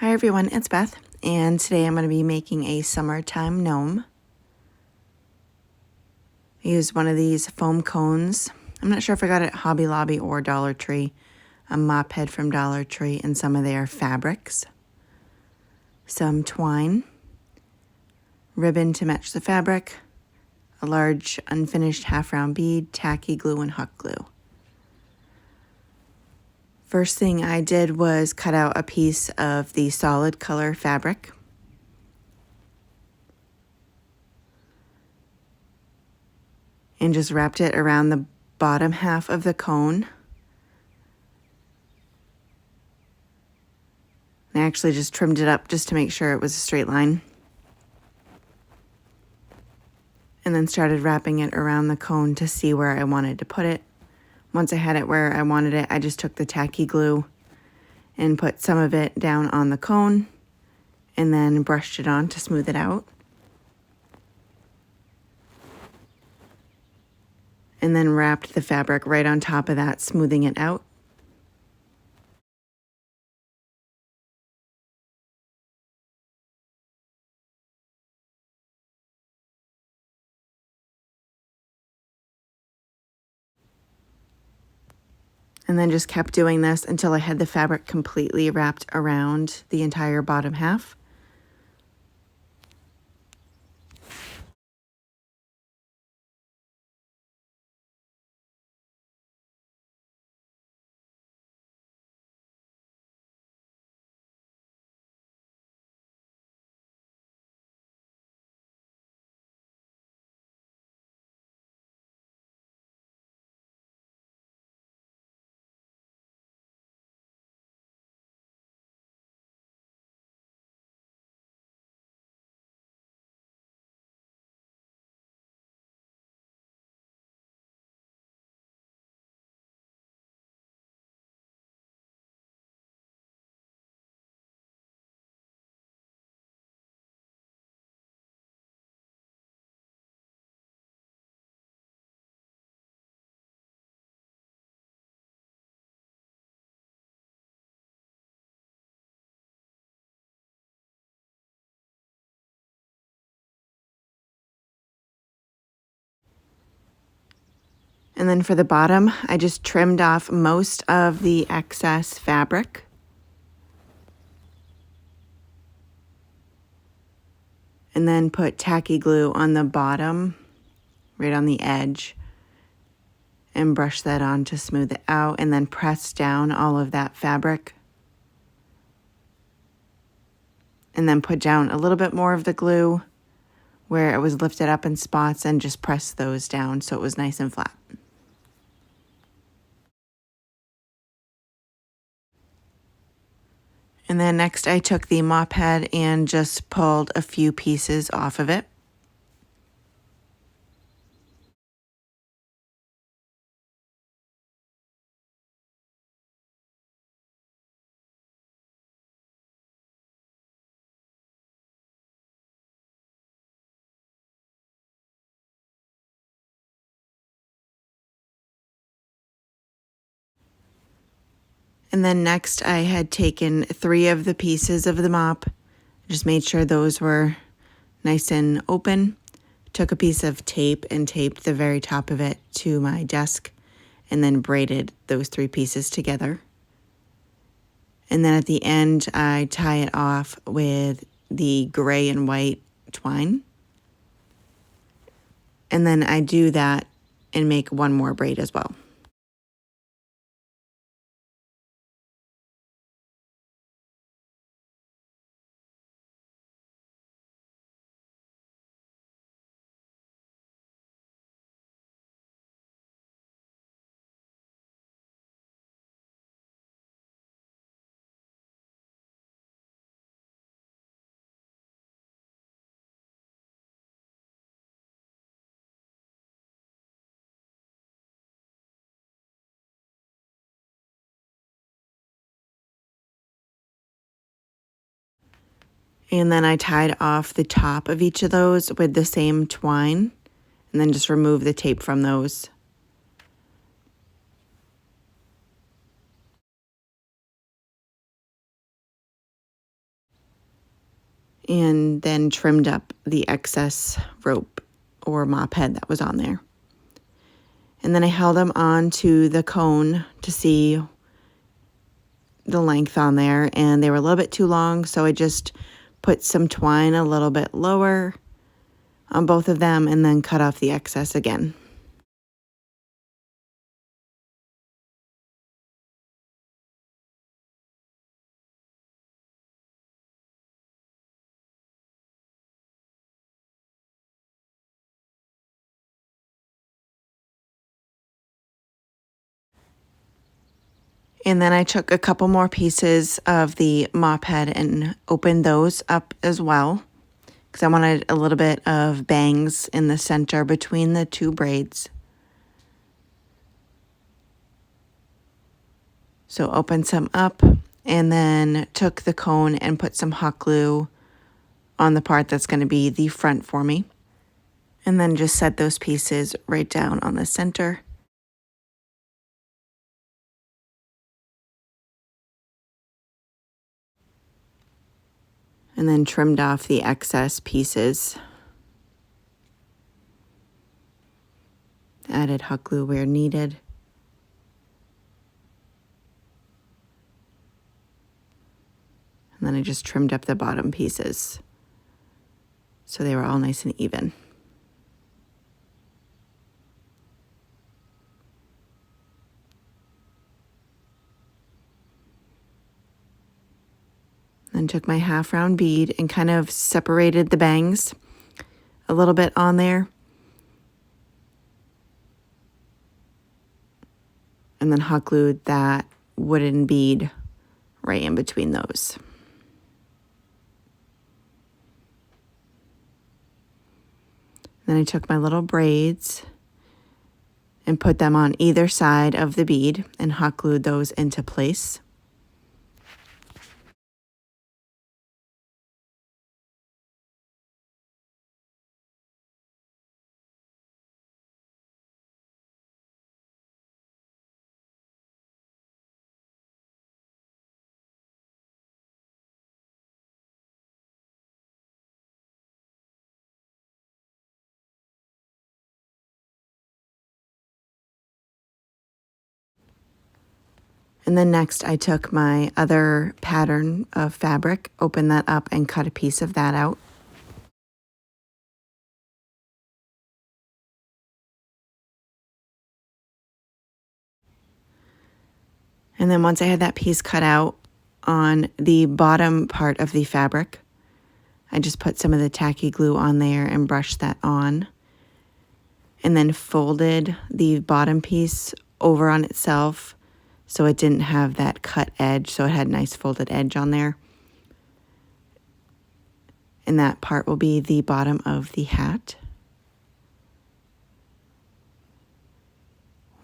Hi everyone, it's Beth, and today I'm going to be making a summertime gnome. I used one of these foam cones. I'm not sure if I got it at Hobby Lobby or Dollar Tree. A mop head from Dollar Tree and some of their fabrics. Some twine. Ribbon to match the fabric. A large unfinished half-round bead, tacky glue, and hot glue. First thing I did was cut out a piece of the solid color fabric. And just wrapped it around the bottom half of the cone. I actually just trimmed it up just to make sure it was a straight line. And then started wrapping it around the cone to see where I wanted to put it. Once I had it where I wanted it, I just took the tacky glue and put some of it down on the cone and then brushed it on to smooth it out. And then wrapped the fabric right on top of that, smoothing it out. And then just kept doing this until I had the fabric completely wrapped around the entire bottom half. And then for the bottom, I just trimmed off most of the excess fabric. And then put tacky glue on the bottom, right on the edge, and brush that on to smooth it out, and then press down all of that fabric. And then put down a little bit more of the glue where it was lifted up in spots and just press those down so it was nice and flat. And then next I took the mop head and just pulled a few pieces off of it. And then next I had taken 3 of the pieces of the mop, just made sure those were nice and open. Took a piece of tape and taped the very top of it to my desk and then braided those 3 pieces together. And then at the end, I tie it off with the gray and white twine. And then I do that and make one more braid as well. And then I tied off the top of each of those with the same twine, and then just remove the tape from those. and then trimmed up the excess rope or mop head that was on there. And then I held them onto the cone to see the length on there, and they were a little bit too long, so I just put some twine a little bit lower on both of them and then cut off the excess again. And then I took a couple more pieces of the mop head and opened those up as well, because I wanted a little bit of bangs in the center between the two braids. So opened some up and then took the cone and put some hot glue on the part that's going to be the front for me. And then just set those pieces right down on the center. And then trimmed off the excess pieces. Added hot glue where needed. And then I just trimmed up the bottom pieces so they were all nice and even. Then took my half round bead and kind of separated the bangs a little bit on there. And then hot glued that wooden bead right in between those. Then I took my little braids and put them on either side of the bead and hot glued those into place. And then next I took my other pattern of fabric, opened that up and cut a piece of that out. And then once I had that piece cut out on the bottom part of the fabric, I just put some of the tacky glue on there and brushed that on. And then folded the bottom piece over on itself so it didn't have that cut edge, so it had a nice folded edge on there. And that part will be the bottom of the hat.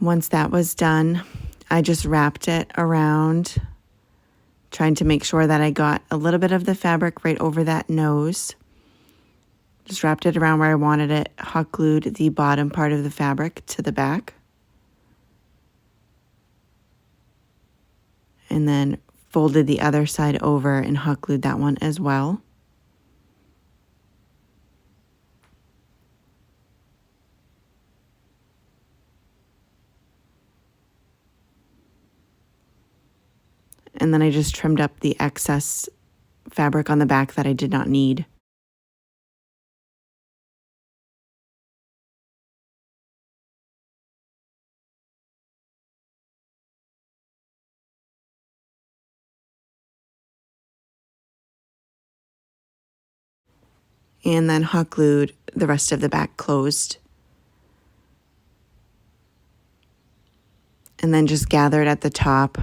Once that was done, I just wrapped it around, trying to make sure that I got a little bit of the fabric right over that nose. Just wrapped it around where I wanted it, hot glued the bottom part of the fabric to the back. And then folded the other side over and hot glued that one as well. And then I just trimmed up the excess fabric on the back that I did not need. And then hot glued the rest of the back closed. And then just gathered at the top.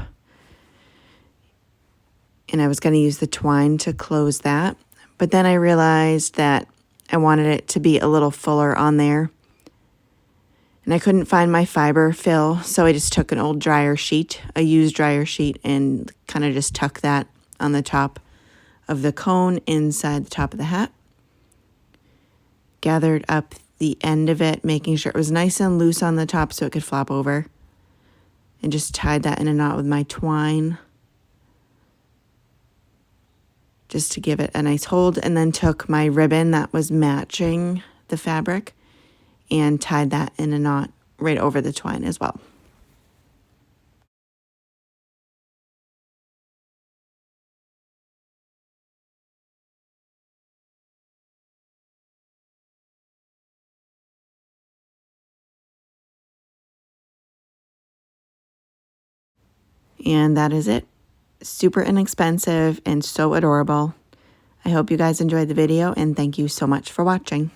And I was going to use the twine to close that. But then I realized that I wanted it to be a little fuller on there. And I couldn't find my fiber fill, so I just took an old dryer sheet, a used dryer sheet, and kind of just tucked that on the top of the cone inside the top of the hat. Gathered up the end of it, making sure it was nice and loose on the top so it could flop over. And just tied that in a knot with my twine. just to give it a nice hold, and then took my ribbon that was matching the fabric and tied that in a knot right over the twine as well. And that is it. Super inexpensive and so adorable. I hope you guys enjoyed the video, and thank you so much for watching.